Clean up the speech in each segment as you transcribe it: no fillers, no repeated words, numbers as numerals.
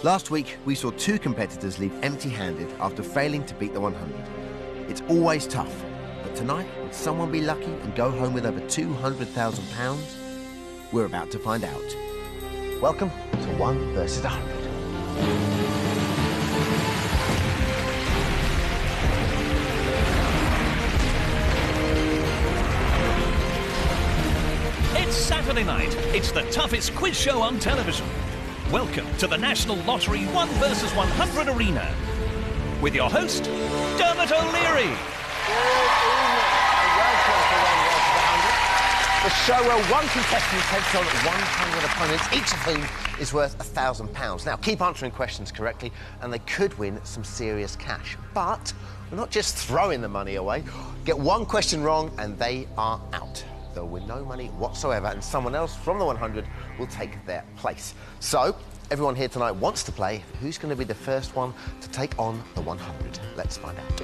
Last week, we saw two competitors leave empty-handed after failing to beat the 100. It's always tough, but tonight, will someone be lucky and go home with over £200,000? We're about to find out. Welcome to 1 versus 100. It's Saturday night. It's the toughest quiz show on television. Welcome to the National Lottery 1 versus 100 arena with your host, Dermot O'Leary. Good evening and welcome to 1 versus 100. The show where one contestant takes on 100 opponents, each of whom is worth £1,000. Now, keep answering questions correctly and they could win some serious cash. But we're not just throwing the money away. Get one question wrong and they are out. They'll win no money whatsoever and someone else from the 100 will take their place. So, everyone here tonight wants to play. Who's going to be the first one to take on the 100? Let's find out.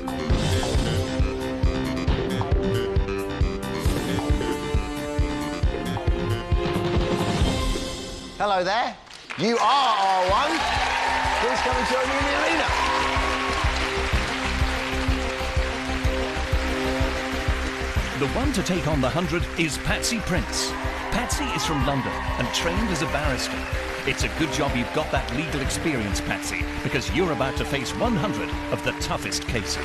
Hello there. You are R1. Please come and join me in the arena. The one to take on the 100 is Patsy Prince. Patsy is from London and trained as a barrister. It's a good job you've got that legal experience, Patsy, because you're about to face 100 of the toughest cases.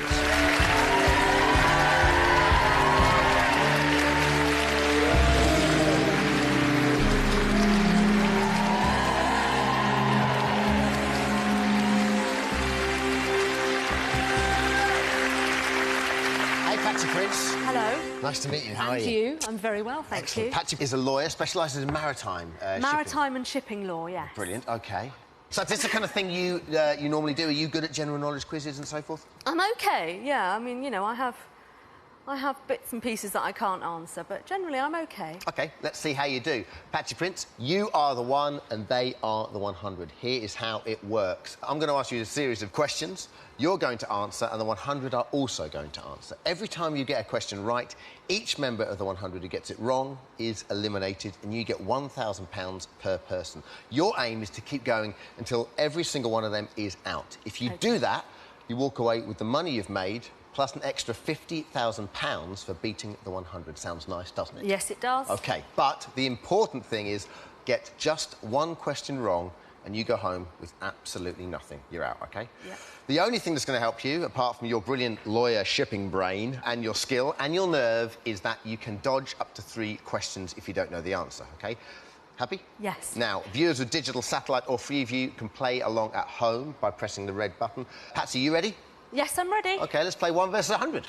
Hey, Patsy Prince. Hello. Nice to meet you. How are And you? you? I'm very well, thank Excellent. you. Patsy is a lawyer, specialises in maritime Maritime and shipping law, yes. Brilliant, OK. So is this the kind of thing you normally do? Are you good at general knowledge quizzes and so forth? I'm OK, yeah. I mean, you know, I have bits and pieces that I can't answer, but generally I'm OK. OK, let's see how you do. Patsy Prince, you are the one and they are the 100. Here is how it works. I'm going to ask you a series of questions. You're going to answer and the 100 are also going to answer. Every time you get a question right, each member of the 100 who gets it wrong is eliminated and you get £1,000 per person. Your aim is to keep going until every single one of them is out. If you do that, you walk away with the money you've made plus an extra £50,000 for beating the 100. Sounds nice, doesn't it? Yes, it does. OK, but the important thing is get just one question wrong and you go home with absolutely nothing. You're out, OK? Yep. The only thing that's going to help you, apart from your brilliant lawyer shipping brain and your skill and your nerve, is that you can dodge up to 3 questions if you don't know the answer, OK? Happy? Yes. Now, viewers with digital satellite or Freeview can play along at home by pressing the red button. Patsy, you ready? Yes, I'm ready. OK, let's play 1 versus 100.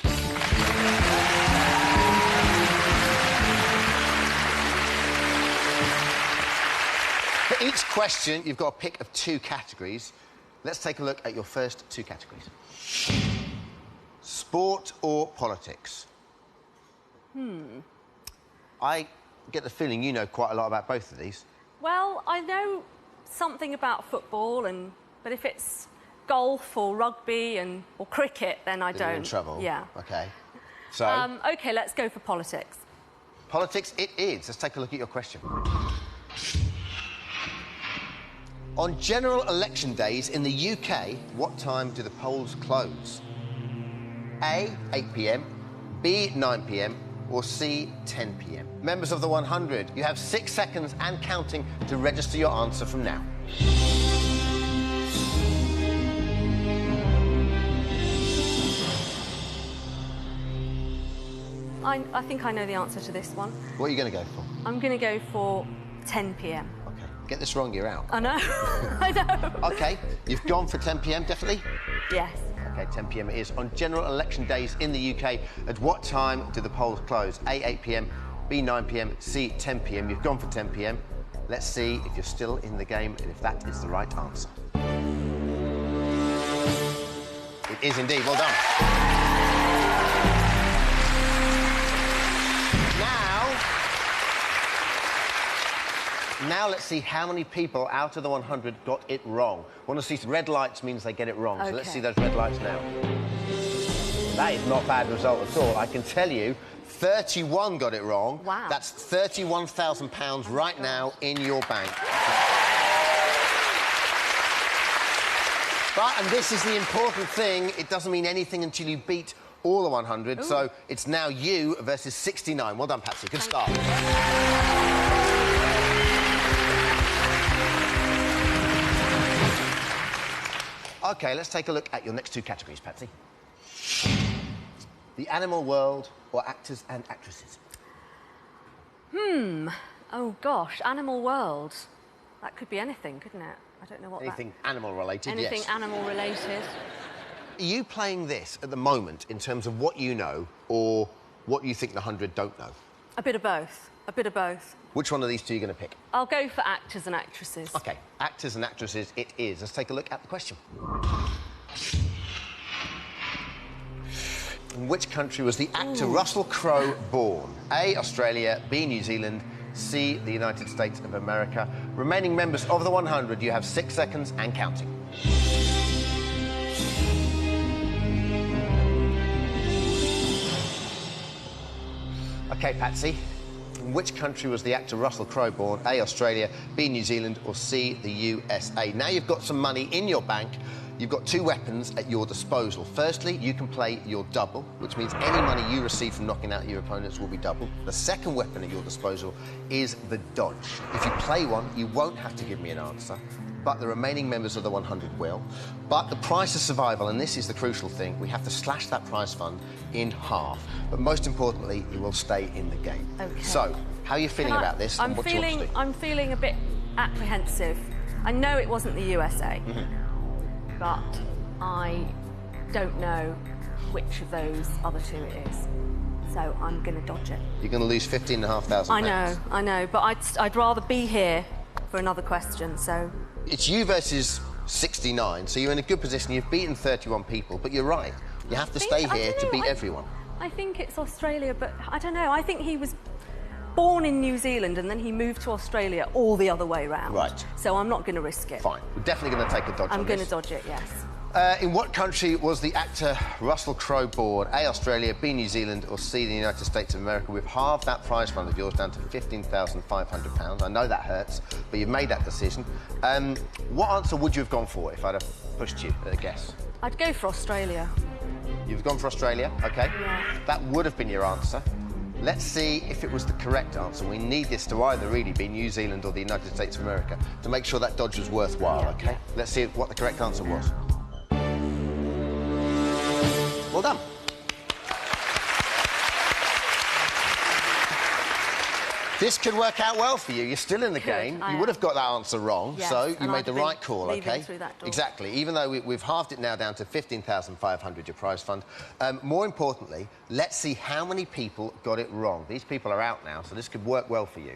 For each question, you've got a pick of 2 categories. Let's take a look at your first 2 categories. Sport or politics? I get the feeling you know quite a lot about both of these. Well, I know something about football, but if it's golf or rugby or cricket, then I don't. You're in trouble. Yeah. OK. So... OK, let's go for politics. Politics it is. Let's take a look at your question. On general election days in the UK, what time do the polls close? A, 8 p.m, B, 9 p.m, or C, 10 p.m? Members of the 100, you have 6 seconds and counting to register your answer from now. I think I know the answer to this one. What are you going to go for? I'm going to go for 10 p.m. OK. Get this wrong, you're out. I know. I know. OK. You've gone for 10 p.m, definitely? Yes. OK, 10 p.m. it is. On general election days in the UK, at what time do the polls close? A, 8 p.m, B, 9 p.m, C, 10 p.m. You've gone for 10 p.m. Let's see if you're still in the game and if that is the right answer. It is indeed. Well done. Now let's see how many people out of the 100 got it wrong. Want to see red lights means they get it wrong. Okay. So let's see those red lights now. That is not a bad result at all. I can tell you 31 got it wrong. Wow. That's £31,000 right now in your bank. And this is the important thing, it doesn't mean anything until you beat all the 100, so it's now you versus 69. Well done, Patsy. Good start. OK, let's take a look at your next two categories, Patsy. The animal world or actors and actresses? Oh, gosh, animal world. That could be anything, couldn't it? I don't know what Anything animal-related, yes. Anything animal-related. Are you playing this at the moment in terms of what you know or what you think the 100 don't know? A bit of both. A bit of both. Which one of these two are you going to pick? I'll go for actors and actresses. OK, actors and actresses it is. Let's take a look at the question. In which country was the actor Russell Crowe born? A, Australia, B, New Zealand, C, the United States of America. Remaining members of the 100, you have 6 seconds and counting. OK, Patsy. In which country was the actor Russell Crowe born? A, Australia, B, New Zealand, or C, the USA? Now you've got some money in your bank. You've got two weapons at your disposal. Firstly, you can play your double, which means any money you receive from knocking out your opponents will be double. The second weapon at your disposal is the dodge. If you play one, you won't have to give me an answer, but the remaining members of the 100 will. But the price of survival, and this is the crucial thing, we have to slash that prize fund in half. But most importantly, you will stay in the game. OK. So, how are you feeling about this? I'm and what do you want to do? I'm feeling a bit apprehensive. I know it wasn't the USA. But I don't know which of those other two it is. So I'm going to dodge it. You're going to lose £15,500. I know, but I'd rather be here for another question, so... It's you versus 69, so you're in a good position. You've beaten 31 people, but you're right. You have to stay here to beat everyone. I think it's Australia, but I don't know. I think he was born in New Zealand and then he moved to Australia all the other way round. Right. So I'm not going to risk it. Fine. We're definitely going to take a dodge on this. I'm going to dodge it, yes. In what country was the actor Russell Crowe born? A, Australia, B, New Zealand, or C, the United States of America? We've halved that prize fund of yours down to £15,500. I know that hurts, but you've made that decision. What answer would you have gone for if I'd have pushed you at a guess? I'd go for Australia. You've gone for Australia, OK. Yeah. That would have been your answer. Let's see if it was the correct answer. We need this to either really be New Zealand or the United States of America to make sure that dodge was worthwhile, OK? Let's see what the correct answer was. Well done. This could work out well for you. You're still in the game. You would have got that answer wrong, yes, so you made the right call, OK? Through that door. Exactly. Even though we've halved it now down to £15,500, your prize fund. More importantly, let's see how many people got it wrong. These people are out now, so this could work well for you.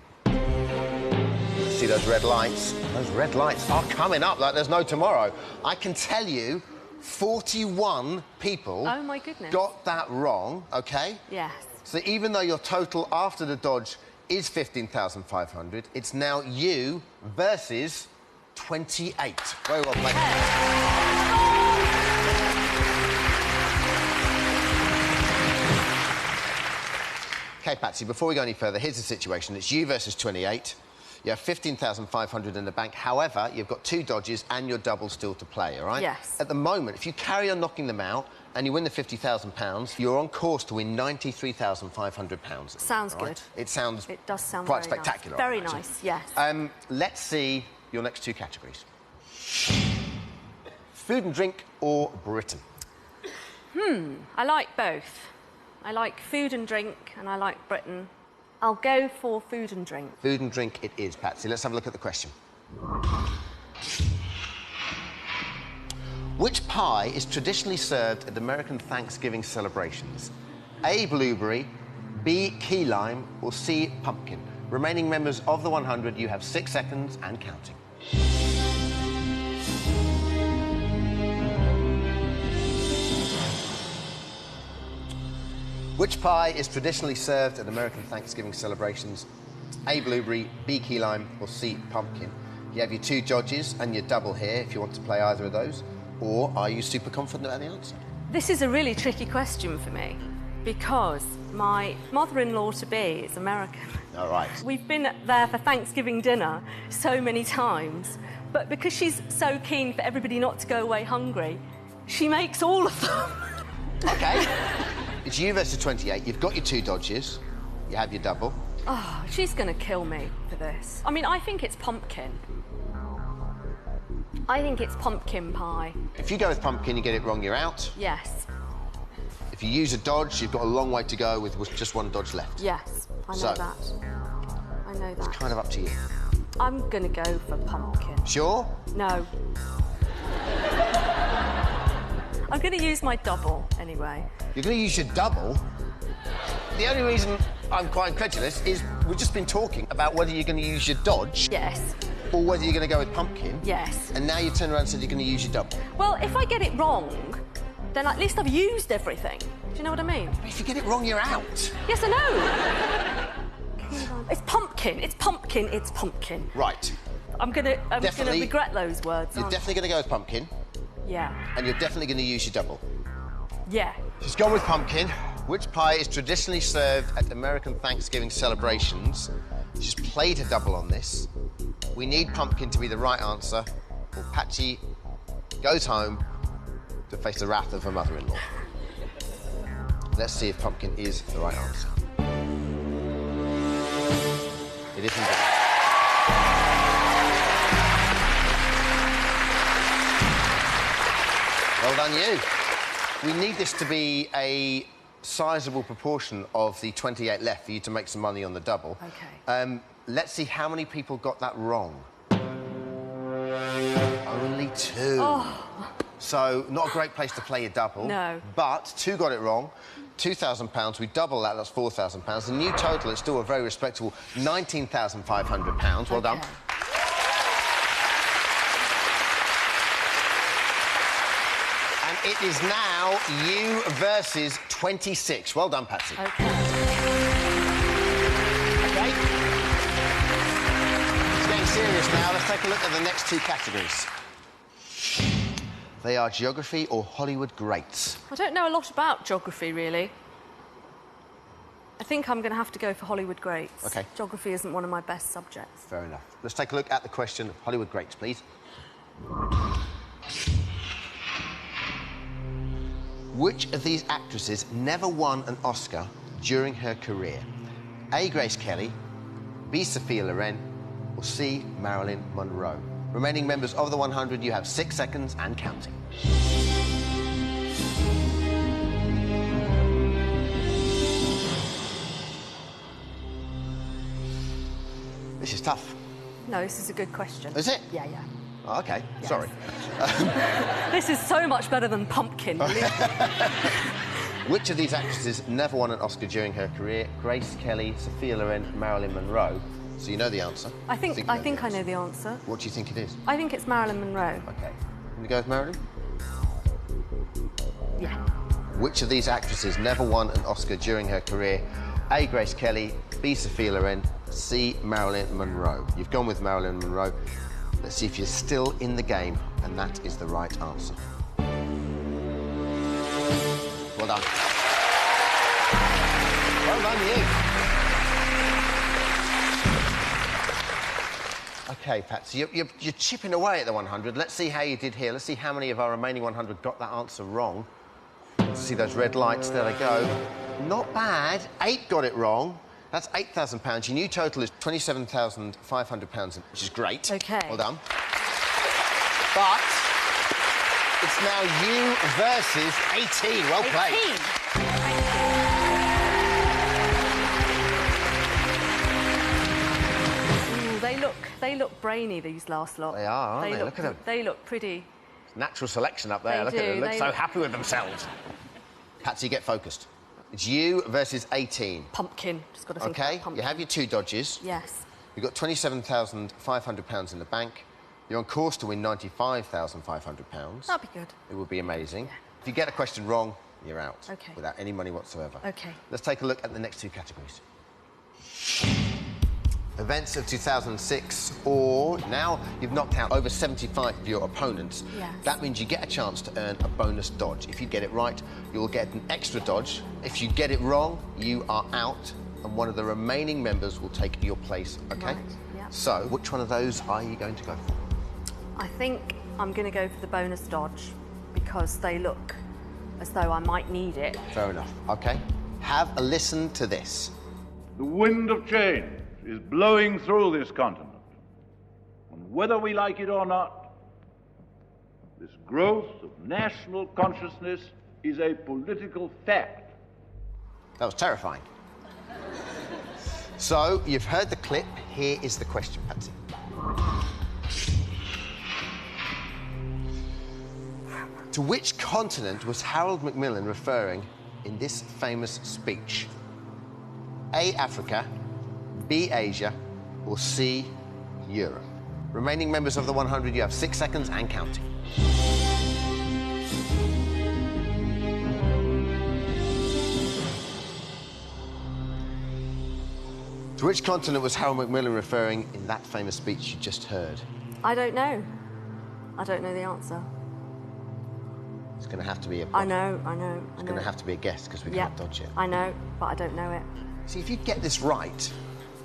See those red lights? Those red lights are coming up like there's no tomorrow. I can tell you 41 people oh my goodness. Got that wrong, OK? Yes. So even though your total after the dodge is 15,500, it's now you versus 28. Very well played. OK, Patsy, before we go any further, here's the situation. It's you versus 28. You have 15,500 in the bank. However, you've got two dodges and your double still to play, all right? Yes. At the moment, if you carry on knocking them out and you win the £50,000, you're on course to win £93,500. Sounds good. It sounds It does sound quite very spectacular. Nice. Very nice, yes. Let's see your next two categories. Food and drink or Britain? I like both. I like food and drink and I like Britain. I'll go for food and drink. Food and drink it is, Patsy. Let's have a look at the question. Which pie is traditionally served at American Thanksgiving celebrations? A, blueberry, B, key lime, or C, pumpkin? Remaining members of the 100, you have 6 seconds and counting. Which pie is traditionally served at American Thanksgiving celebrations? A, blueberry, B, key lime, or C, pumpkin? You have your two judges and your double here if you want to play either of those. Or are you super confident about the answer? This is a really tricky question for me because my mother-in-law-to-be is American. All right. We've been there for Thanksgiving dinner so many times, But because she's so keen for everybody not to go away hungry, she makes all of them. OK. It's you versus 28. You've got your 2 dodges. You have your double. Oh, she's going to kill me for this. I mean, I think it's pumpkin. I think it's pumpkin pie. If you go with pumpkin, you get it wrong, you're out. Yes. If you use a dodge, you've got a long way to go with just 1 dodge left. Yes, I know that. I know that. It's kind of up to you. I'm going to go for pumpkin. Sure? No. I'm going to use my double anyway. You're going to use your double? The only reason I'm quite incredulous is we've just been talking about whether you're going to use your dodge Yes. or whether you're going to go with pumpkin. Yes. And now you turn around and said you're going to use your double. Well, if I get it wrong, then at least I've used everything. Do you know what I mean? But if you get it wrong, you're out. Yes, I know. It's pumpkin. It's pumpkin. It's pumpkin. Right. I'm gonna Definitely- regret those words. You're aren't I? definitely going to go with pumpkin, Yeah. and you're definitely going to use your double. Yeah. She's gone with pumpkin. Which pie is traditionally served at American Thanksgiving celebrations? She's played a double on this. We need pumpkin to be the right answer, or Patsy goes home to face the wrath of her mother-in-law. Let's see if pumpkin is the right answer. It is indeed. Well done, you. We need this to be a sizable proportion of the 28 left for you to make some money on the double. OK. Let's see how many people got that wrong. Only 2. Oh. So, not a great place to play your double. No. But 2 got it wrong. £2,000. We double that, that's £4,000. The new total is still a very respectable £19,500. Well done. And it is now you versus 26. Well done, Patsy. OK. OK. It's getting serious now. Let's take a look at the next 2 categories. They are geography or Hollywood greats. I don't know a lot about geography, really. I think I'm going to have to go for Hollywood greats. OK. Geography isn't one of my best subjects. Fair enough. Let's take a look at the question of Hollywood greats, please. Which of these actresses never won an Oscar during her career? A. Grace Kelly, B. Sophia Loren, or C. Marilyn Monroe? Remaining members of the 100, you have 6 seconds and counting. This is tough. No, this is a good question. Is it? Yeah, yeah. Oh, OK, Yes. sorry. This is so much better than pumpkin, believe me. Which of these actresses never won an Oscar during her career? Grace Kelly, Sophia Loren, Marilyn Monroe. So you know the answer. I think you I the know the answer. What do you think it is? I think it's Marilyn Monroe. OK. Can you go with Marilyn? Yeah. Which of these actresses never won an Oscar during her career? A. Grace Kelly, B. Sophia Loren, C. Marilyn Monroe. You've gone with Marilyn Monroe. Let's see if you're still in the game, and that is the right answer. Well done. Well done, you. OK, Patsy, you're chipping away at the 100. Let's see how you did here. Let's see how many of our remaining 100 got that answer wrong. Let's see those red lights. There they go. Not bad. 8 got it wrong. That's £8,000. Your new total is £27,500, which is great. OK. Well done. But it's now you versus 18. Well played. 18. Ooh, they look brainy, these last lot. They are, aren't they? Look at them. They look pretty. Natural selection up there. They Look at do. them. Look They so look- happy with themselves. Patsy, get focused. It's you versus 18. Pumpkin. Just got to think OK? about pumpkin. You have your 2 dodges. Yes. You've got £27,500 in the bank. You're on course to win £95,500. That'd be good. It would be amazing. If you get a question wrong, you're out. OK. Without any money whatsoever. OK. Let's take a look at the next 2 categories. Events of 2006, or now you've knocked out over 75 of your opponents. Yes. That means you get a chance to earn a bonus dodge. If you get it right, you'll get an extra dodge. If you get it wrong, you are out, and one of the remaining members will take your place, OK? Right, yeah. So, which one of those are you going to go for? I think I'm going to go for the bonus dodge because they look as though I might need it. Fair enough. OK. Have a listen to this. The wind of change is blowing through this continent. And whether we like it or not, this growth of national consciousness is a political fact. That was terrifying. So, you've heard the clip. Here is the question, Patsy. To which continent was Harold Macmillan referring in this famous speech? A, Africa, B, Asia, or C, Europe? Remaining members of the 100, you have 6 seconds and counting. To which continent was Harold Macmillan referring in that famous speech you just heard? I don't know. I don't know the answer. It's going to have to be a... I know. It's going to have to be a guess because we Yep, can't dodge it. I know, but I don't know it. See, if you get this right,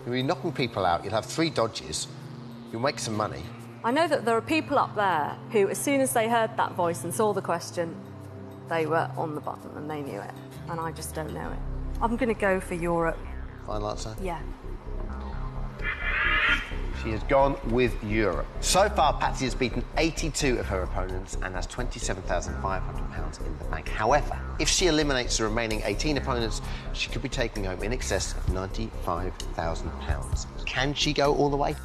you'll be knocking people out. You'll have 3 dodges. You'll make some money. I know that there are people up there who, as soon as they heard that voice and saw the question, they were on the button and they knew it. And I just don't know it. I'm going to go for Europe. Final answer? Yeah. She has gone with Europe. So far, Patsy has beaten 82 of her opponents and has £27,500 in the bank. However, if she eliminates the remaining 18 opponents, she could be taking home in excess of £95,000. Can she go all the way?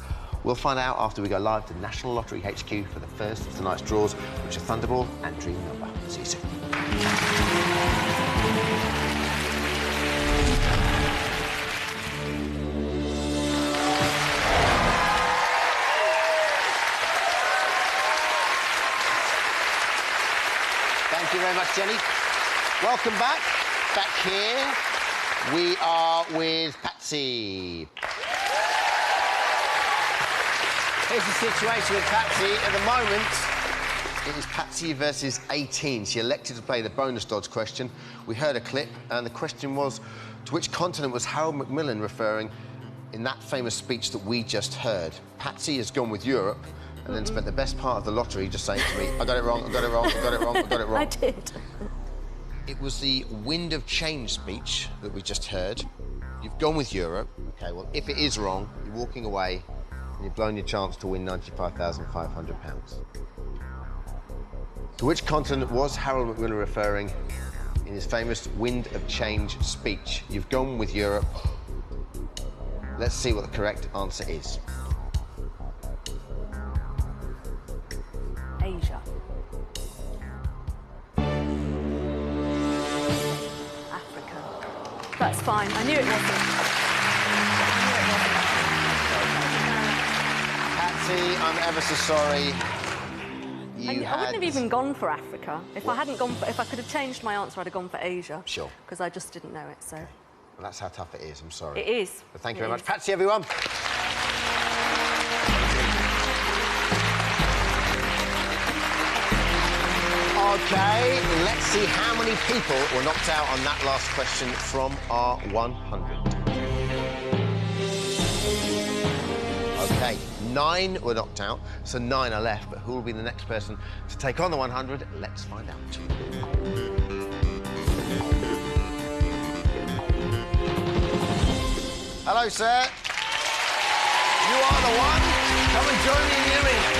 We'll find out after we go live to National Lottery HQ for the first of tonight's draws, which are Thunderball and Dream Number. See you soon. Thank you very much, Jenny. Welcome back. Back here, we are with Patsy. Here's the situation with Patsy. At the moment, it is Patsy versus 18. She elected to play the bonus dodge question. We heard a clip, and the question was, to which continent was Harold Macmillan referring in that famous speech that we just heard? Patsy has gone with Europe, and then spent the best part of the lottery just saying to me, I got it wrong, I got it wrong, I got it wrong, I got it wrong. I did. It was the Wind of Change speech that we just heard. You've gone with Europe. OK, well, if it is wrong, you're walking away and you've blown your chance to win £95,500. To which continent was Harold Macmillan referring in his famous Wind of Change speech? You've gone with Europe. Let's see what the correct answer is. Asia. Africa. That's fine. I knew it wasn't. Patsy, I'm ever so sorry. I wouldn't have even gone for Africa. If I hadn't gone for... If I could have changed my answer, I'd have gone for Asia. Sure. Because I just didn't know it, so... Well, that's how tough it is. I'm sorry. It is. But thank you very much. Patsy, everyone. OK, let's see how many people were knocked out on that last question from our 100. OK, 9 were knocked out, so 9 are left. But who will be the next person to take on the 100? Let's find out. Hello, sir. You are the one. Come and join me in the arena.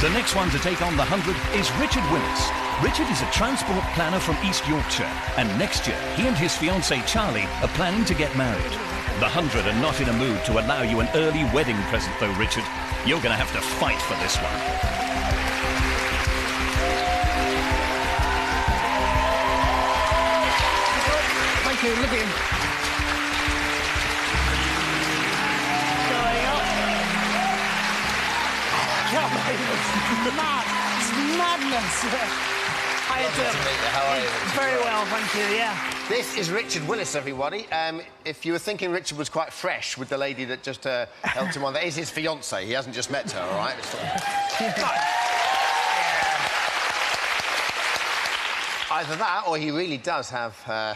The next one to take on the 100 is Richard Willis. Richard is a transport planner from East Yorkshire, and next year he and his fiancée Charlie are planning to get married. The 100 are not in a mood to allow you an early wedding present though, Richard. You're going to have to fight for this one. Thank you, look at him. Going up. It's mad. It's madness. How you doing? How are you? Very well, thank you, yeah. This is Richard Willis, everybody. If you were thinking Richard was quite fresh with the lady that just helped him on, that is his fiancée. He hasn't just met her, all right? Either that, or he really does have that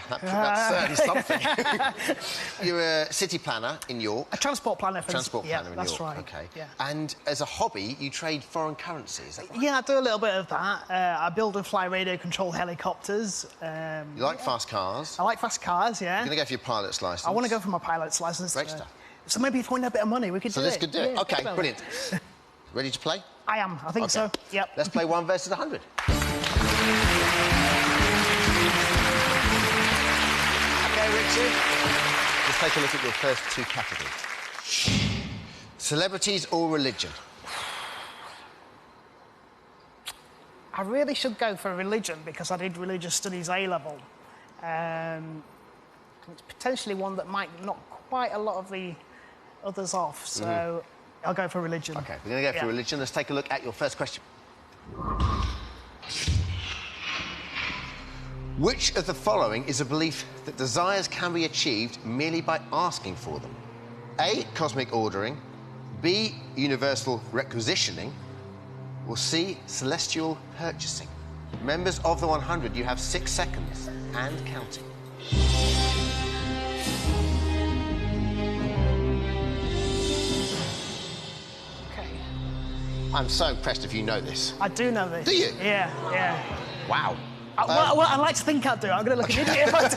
certain something. You're a city planner in York. A transport planner. Transport planner in York. That's right. OK. Yeah. And as a hobby, you trade foreign currency, is that right? Yeah, I do a little bit of that. I build and fly radio-controlled helicopters. You like fast cars. I like fast cars, yeah. You're going to go for your pilot's licence. I want to go for my pilot's licence. Great stuff. So maybe if we win a bit of money, we could do it. So this could do it. Yeah, OK, definitely. brilliant. Ready to play? I am. I think so. Yep. Let's play 1 versus 100. OK, Richard. Let's take a look at your first 2 categories. Celebrities or religion? I really should go for religion because I did religious studies A-level. It's potentially one that might knock quite a lot of the others off, so I'll go for religion. OK, we're going to go for religion. Let's take a look at your first question. Which of the following is a belief that desires can be achieved merely by asking for them? A, cosmic ordering, B, universal requisitioning, or C, celestial purchasing? Members of the 100, you have 6 seconds and counting. OK. I'm so impressed if you know this. I do know this. Do you? Yeah, yeah. Wow. Well, I like to think I do. I'm going to look an idiot if I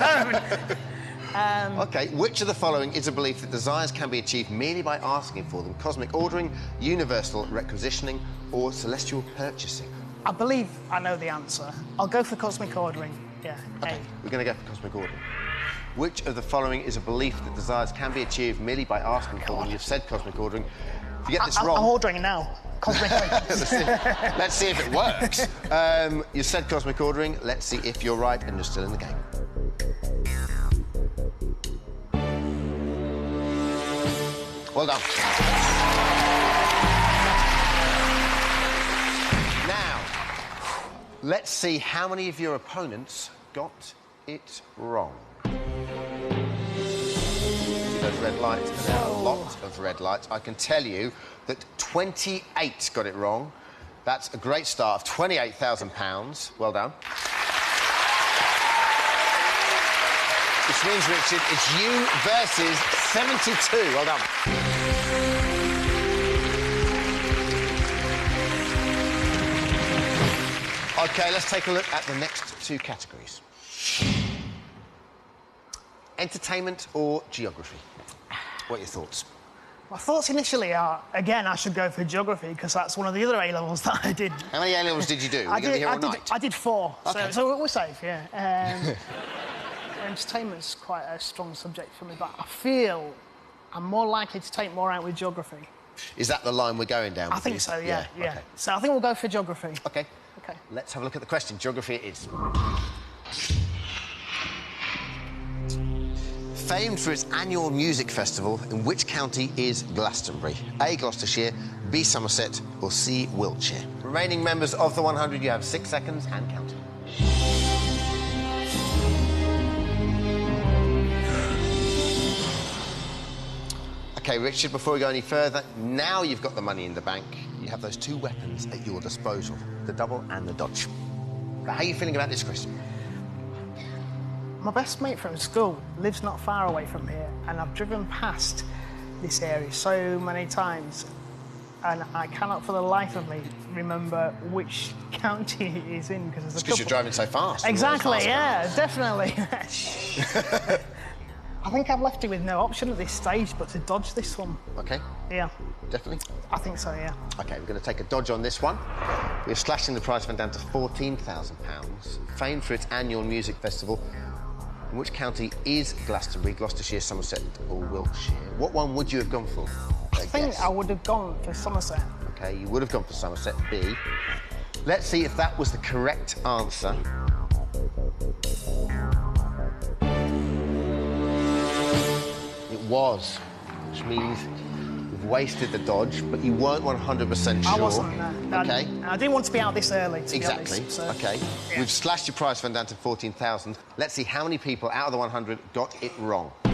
don't. OK, which of the following is a belief that desires can be achieved merely by asking for them? Cosmic ordering, universal requisitioning, or celestial purchasing? I believe I know the answer. I'll go for cosmic ordering. Yeah. OK, we're going to go for cosmic ordering. Which of the following is a belief that desires can be achieved merely by asking for them? You've said cosmic ordering. If you get this wrong... I'm ordering it now. Cosmically. Let's see if it works. You said cosmic ordering. Let's see if you're right and you're still in the game. Well done. Now, let's see how many of your opponents got it wrong. Those red lights, and there are a lot of red lights. I can tell you that 28 got it wrong. That's a great start of £28,000. Well done. Which means, Richard, it's you versus 72. Well done. OK, let's take a look at the next 2 categories. Entertainment or geography? What are your thoughts? My thoughts initially are, again, I should go for geography because that's one of the other A-levels that I did. How many A-levels did you do? We're going to be here all night. I did 4, Okay. so we're safe, yeah. Entertainment's quite a strong subject for me, but I feel I'm more likely to take more out with geography. Is that the line we're going down? I think so, yeah. OK. So I think we'll go for geography. OK. OK. Let's have a look at the question. Geography it is. Famed for its annual music festival, in which county is Glastonbury? A, Gloucestershire, B, Somerset, or C, Wiltshire? Remaining members of the 100, you have 6 seconds and counting. OK, Richard, before we go any further, now you've got the money in the bank. You have those 2 weapons at your disposal, the double and the dodge. But how are you feeling about this question? My best mate from school lives not far away from here, and I've driven past this area so many times, and I cannot for the life of me remember which county it is in, because there's a couple... Because you're driving so fast. Exactly, yeah, definitely. I think I've left it with no option at this stage but to dodge this one. OK. Yeah. Definitely? I think so, yeah. OK, we're going to take a dodge on this one. We're slashing the prize fund down to £14,000. Famed for its annual music festival. In which county is Glastonbury, Gloucestershire, Somerset or Wiltshire? What one would you have gone for? I think I would have gone for Somerset. OK, you would have gone for Somerset, B. Let's see if that was the correct answer. It was, which means you've wasted the dodge, but you weren't 100% sure. I wasn't, no. OK. I didn't want to be out this early, to Exactly. be honest. So, OK. yeah. We've slashed your prize fund down to 14,000. Let's see how many people out of the 100 got it wrong. See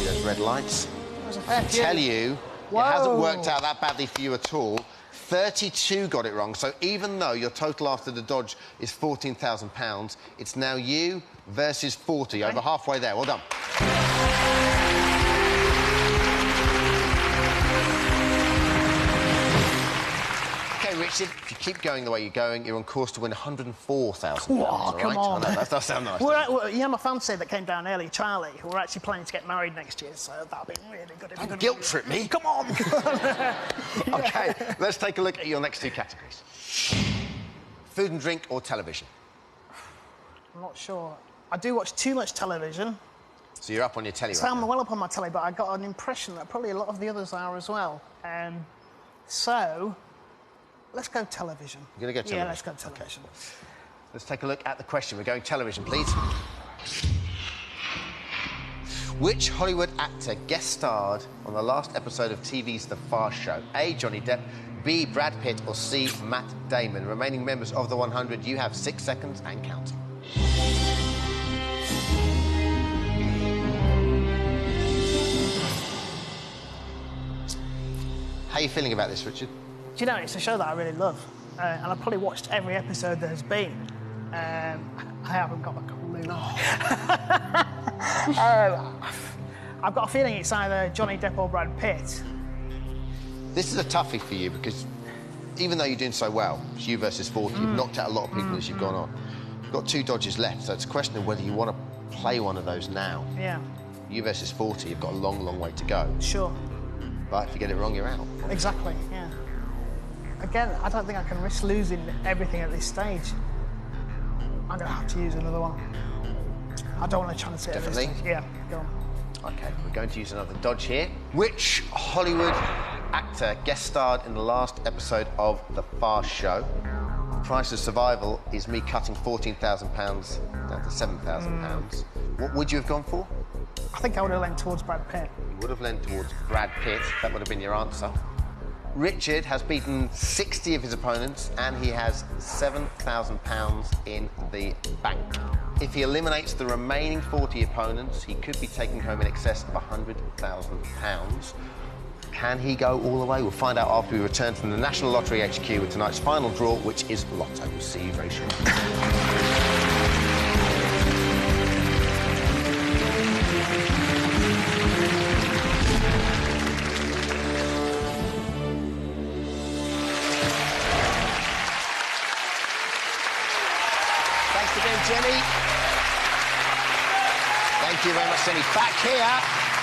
those red lights? That was a fair few. Tell you, Whoa. it hasn't worked out that badly for you at all. 32 got it wrong, so even though your total after the dodge is £14,000, it's now you versus 40, over halfway there. Well done. OK, Richard, if you keep going the way you're going, you're on course to win £104,000. Oh, come on. I know, that does sound nice. Yeah, my fiancé that came down early, Charlie, we're actually planning to get married next year, so that'll be really good. Don't guilt trip me. Come on. OK, let's take a look at your next two categories. Food and drink or television? I'm not sure. I do watch too much television. So you're up on your telly So right I'm now. well up on my telly, but I got an impression that probably a lot of the others are as well. So, let's go television. You're going to go television? Yeah, let's go television. Okay. Let's take a look at the question. We're going television, please. Which Hollywood actor guest starred on the last episode of TV's The Fast Show? A, Johnny Depp, B, Brad Pitt, or C, Matt Damon? Remaining members of the 100, you have 6 seconds and counting. How are you feeling about this, Richard? Do you know, it's a show that I really love, and I've probably watched every episode there has been. I haven't got a clue. I've got a feeling it's either Johnny Depp or Brad Pitt. This is a toughie for you because even though you're doing so well, it's you versus 40, you've knocked out a lot of people as you've gone on. You've got 2 dodges left, so it's a question of whether you want to play one of those now. Yeah, You versus 40, you've got a long, long way to go. sure. But if you get it wrong, you're out. Exactly, yeah. Again, I don't think I can risk losing everything at this stage. I'm going to have to use another one. I don't want to chance it at this Definitely? stage. Yeah, go on. OK, we're going to use another dodge here. Which Hollywood actor guest starred in the last episode of The Fast Show? The price of survival is me cutting £14,000 down to £7,000. What would you have gone for? I think I would have leaned towards Brad Pitt. You would have lent towards Brad Pitt. That would have been your answer. Richard has beaten 60 of his opponents and he has £7,000 in the bank. If he eliminates the remaining 40 opponents, he could be taking home in excess of £100,000. Can he go all the way? We'll find out after we return from the National Lottery HQ with tonight's final draw, which is Lotto. We'll see you very shortly. Thanks again, Jenny. Thank you very much, Jenny. Back here,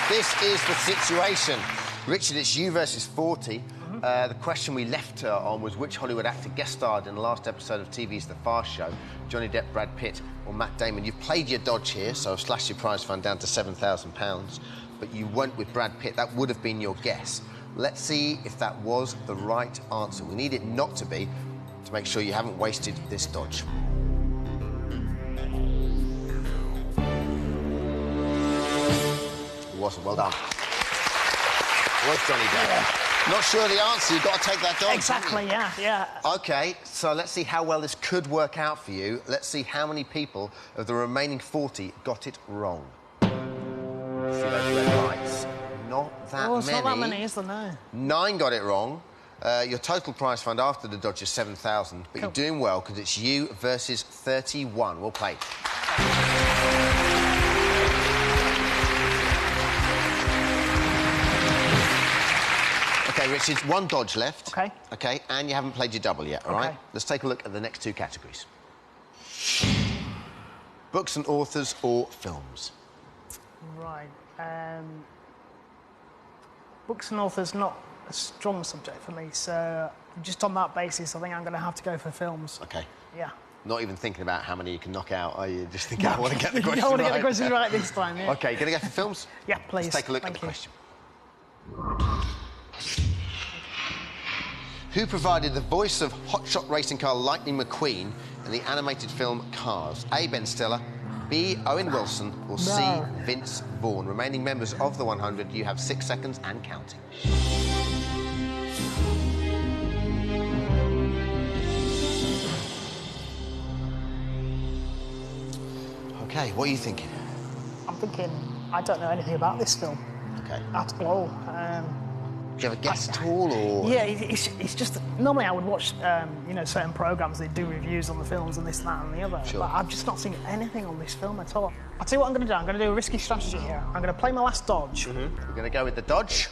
this is the situation. Richard, it's you versus 40. The question we left her on was which Hollywood actor guest starred in the last episode of TV's The Fast Show? Johnny Depp, Brad Pitt or Matt Damon? You've played your dodge here, so I've slashed your prize fund down to £7,000. But you went with Brad Pitt. That would have been your guess. Let's see if that was the right answer. We need it not to be, to make sure you haven't wasted this dodge. It wasn't. Well done. It was Johnny Depp. Yeah. Not sure of the answer. You've got to take that dodge. Exactly, yeah. OK, so let's see how well this could work out for you. Let's see how many people of the remaining 40 got it wrong. See those red lights? Not that many. Oh, it's not that many, is there? No. 9 got it wrong. Your total prize fund after the dodge is £7,000, but you're doing well because it's you versus 31. Well played. OK, Richard, 1 dodge left. OK. OK, and you haven't played your double yet, all right? OK. Let's take a look at the next 2 categories. Books and authors or films? Right. Books and authors, not a strong subject for me, so just on that basis, I think I'm going to have to go for films. OK. Yeah. Not even thinking about how many you can knock out, are you? Just thinking, I want to get the question I want to right. get the question right this time, yeah. OK, going to go for films? Yeah, please. Let's take a look at the question. Who provided the voice of hotshot racing car Lightning McQueen in the animated film Cars? A, Ben Stiller, B, Owen Wilson, or C, Vince Vaughn? Remaining members of the 100, you have 6 seconds and counting. OK, what are you thinking? I'm thinking, I don't know anything about this film OK. at all. Do you have a guess at all, or...? Yeah, it's just... Normally I would watch, you know, certain programmes, they do reviews on the films and this, that and the other. Sure. But I've just not seen anything on this film at all. I'll tell you what I'm going to do. I'm going to do a risky strategy here. I'm going to play my last dodge. We're going to go with the dodge.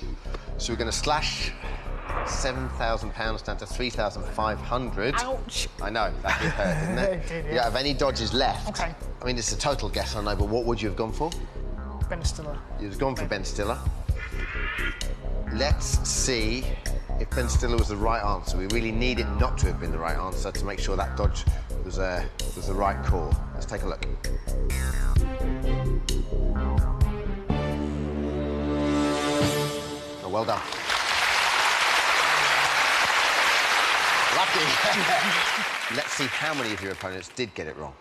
So we're going to slash £7,000 down to 3,500. Ouch. I know, that did hurt, didn't it? It did, yeah. You don't have any dodges left. OK. I mean, it's a total guess, I know, but what would you have gone for? Ben Stiller. You've gone for Ben Stiller. Let's see if Ben Stiller was the right answer. We really need it not to have been the right answer to make sure that dodge was the right call. Let's take a look. Oh, well done. Lucky. Let's see how many of your opponents did get it wrong.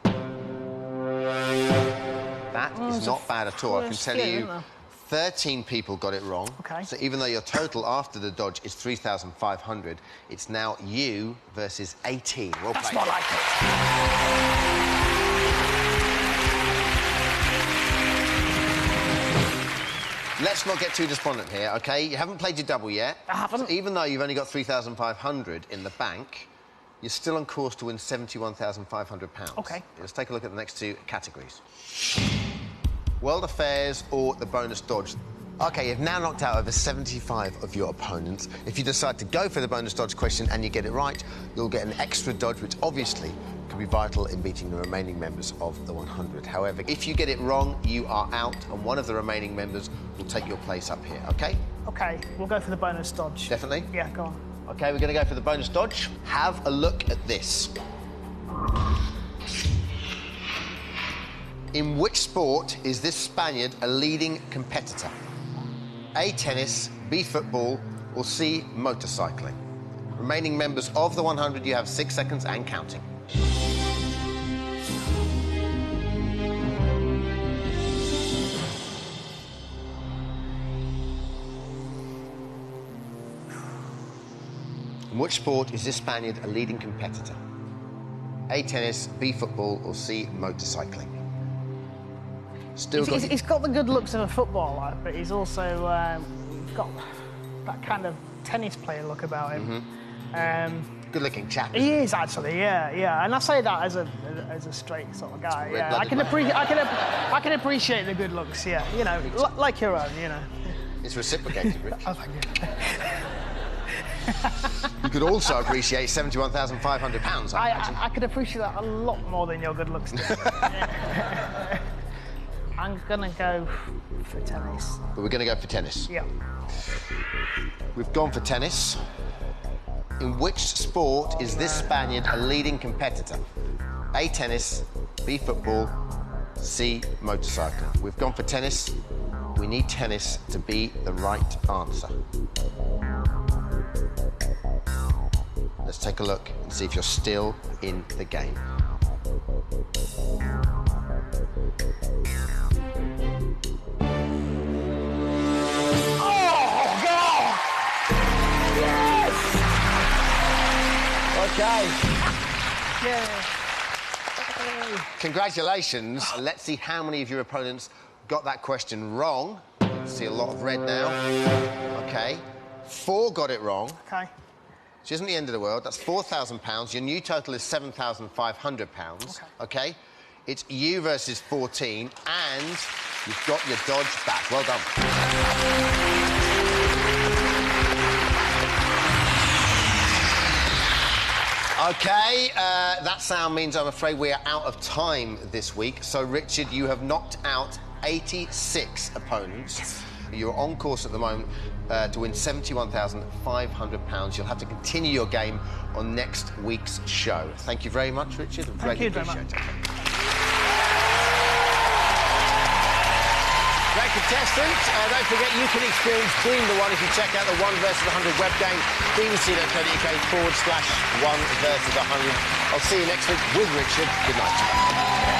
That is not bad at all. I can tell you 13 people got it wrong. OK. So even though your total after the dodge is 3,500, it's now you versus 18. Well played. That's more like it. Let's not get too despondent here, OK? You haven't played your double yet. I haven't. So even though you've only got 3,500 in the bank, you're still on course to win £71,500. OK. Let's take a look at the next two categories. World Affairs or the bonus dodge. OK, you've now knocked out over 75 of your opponents. If you decide to go for the bonus dodge question and you get it right, you'll get an extra dodge, which obviously can be vital in beating the remaining members of the 100. However, if you get it wrong, you are out, and one of the remaining members will take your place up here, OK? OK, we'll go for the bonus dodge. Definitely? Yeah, go on. OK, we're going to go for the bonus dodge. Have a look at this. In which sport is this Spaniard a leading competitor? A, tennis, B, football, or C, motorcycling? Remaining members of the 100, you have 6 seconds and counting. In which sport is this Spaniard a leading competitor? A, tennis, B, football, or C, motorcycling? He's got the good looks of a footballer, but he's also got that kind of tennis player look about him. Good-looking chap. He is actually, yeah. And I say that as a straight sort of guy. Yeah, I can appreciate the good looks. Yeah, you know, like your own. You know. It's reciprocated, Rich. Oh, thank you. You could also appreciate £71,500. I could appreciate that a lot more than your good looks do. I'm gonna go for tennis. But we're going to go for tennis. Yeah. We've gone for tennis. In which sport is this Spaniard a leading competitor? A, tennis, B, football, C, motorcycling. We've gone for tennis. We need tennis to be the right answer. Let's take a look and see if you're still in the game. Okay. Yeah. Congratulations. Let's see how many of your opponents got that question wrong. See a lot of red now. OK. 4 got it wrong. OK. Which isn't the end of the world. That's £4,000. Your new total is £7,500. OK. It's you versus 14, and you've got your dodge back. Well done. OK, that sound means I'm afraid we are out of time this week. So, Richard, you have knocked out 86 opponents. Yes. You're on course at the moment to win £71,500. You'll have to continue your game on next week's show. Thank you very much, Richard. Thank you very much. Great contestant. Don't forget, you can experience being the one if you check out the 1 versus 100 web game, bbc.co.uk/1 versus 100. I'll see you next week with Richard. Good night.